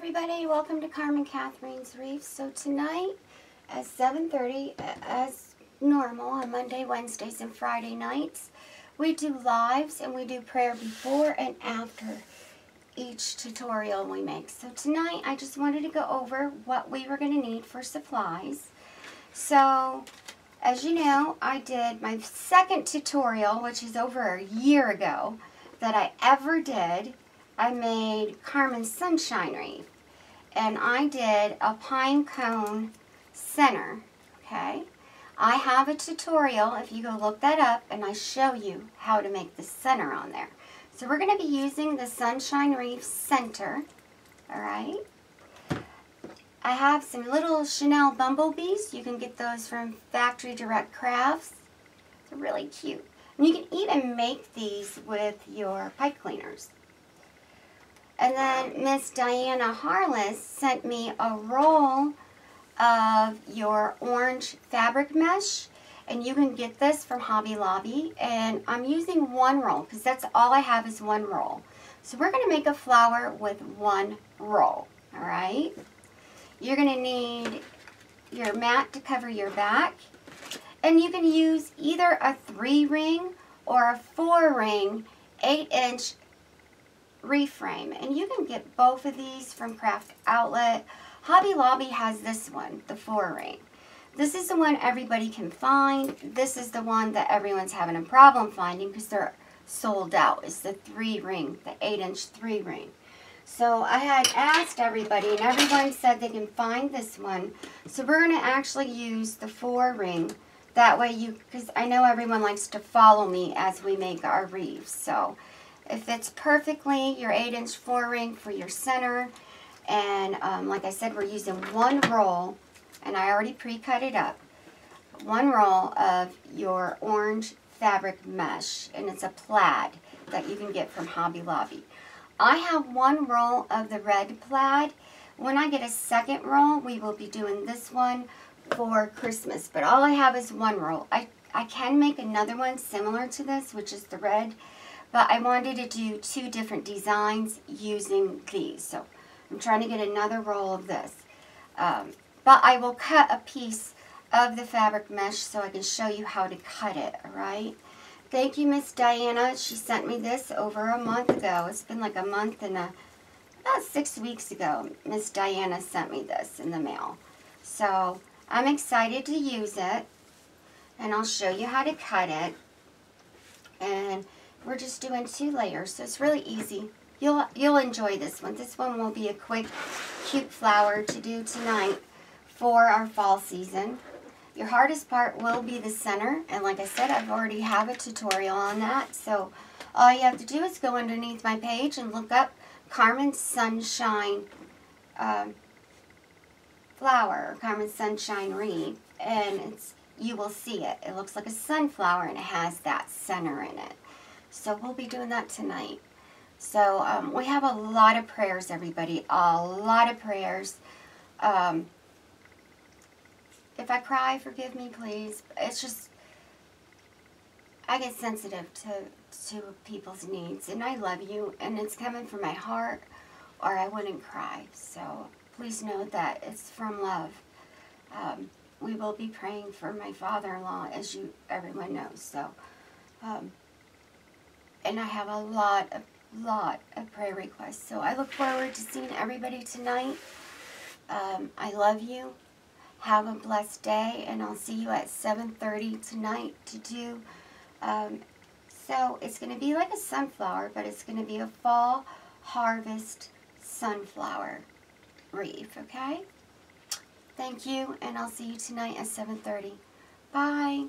everybody, welcome to Carmen Catherine's Reef. So tonight at 7:30, as normal on Monday, Wednesdays, and Friday nights, we do lives and we do prayer before and after each tutorial we make. So tonight I just wanted to go over what we were going to need for supplies. So as you know, I did my second tutorial, which is over a year ago, that I ever did. I made Carmen's Sunshine Reef, and I did a pine cone center, okay? I have a tutorial, if you go look that up, and I show you how to make the center on there. So we're going to be using the Sunshine Reef center, all right? I have some little Chanel bumblebees. You can get those from Factory Direct Crafts. They're really cute. And you can even make these with your pipe cleaners. And then Miss Diana Harless sent me a roll of your orange fabric mesh. And you can get this from Hobby Lobby. And I'm using one roll because that's all I have is one roll. So we're going to make a flower with one roll. All right. You're going to need your mat to cover your back. And you can use either a 3-ring or a 4-ring 8-inch reef frame. And you can get both of these from Craft Outlet. Hobby Lobby has this one, the 4-ring. This is the one everybody can find. This is the one that everyone's having a problem finding because they're sold out. It's the 3-ring, the 8-inch 3-ring. So I had asked everybody, and everyone said they can find this one. So we're going to actually use the 4-ring. That way because I know everyone likes to follow me as we make our reefs. So it fits perfectly, your 8-inch 4-ring for your center. And like I said, we're using one roll, and I already pre-cut it up. One roll of your orange fabric mesh, and it's a plaid that you can get from Hobby Lobby. I have one roll of the red plaid. When I get a second roll, we will be doing this one for Christmas. But all I have is one roll. I can make another one similar to this, which is the red. But I wanted to do 2 different designs using these. So I'm trying to get another roll of this. But I will cut a piece of the fabric mesh so I can show you how to cut it, all right? Thank you, Miss Diana. She sent me this over a month ago. It's been like a month and about 6 weeks ago. Miss Diana sent me this in the mail. So I'm excited to use it. And I'll show you how to cut it. And we're just doing 2 layers, so it's really easy. You'll enjoy this one. This one will be a quick, cute flower to do tonight for our fall season. Your hardest part will be the center, and like I said, I've already have a tutorial on that. So all you have to do is go underneath my page and look up Carmen's Sunshine flower, or Carmen's Sunshine Reef, and you will see it. It looks like a sunflower, and it has that center in it. So we'll be doing that tonight. So we have a lot of prayers, everybody. A lot of prayers. If I cry, forgive me, please. It's just, I get sensitive to people's needs. And I love you. And it's coming from my heart, or I wouldn't cry. So please know that it's from love. We will be praying for my father-in-law, as everyone knows. So, and I have a lot of prayer requests. So I look forward to seeing everybody tonight. I love you. Have a blessed day, and I'll see you at 7:30 tonight to do. So it's going to be like a sunflower, but it's going to be a fall harvest sunflower reef, okay? Thank you, and I'll see you tonight at 7:30. Bye.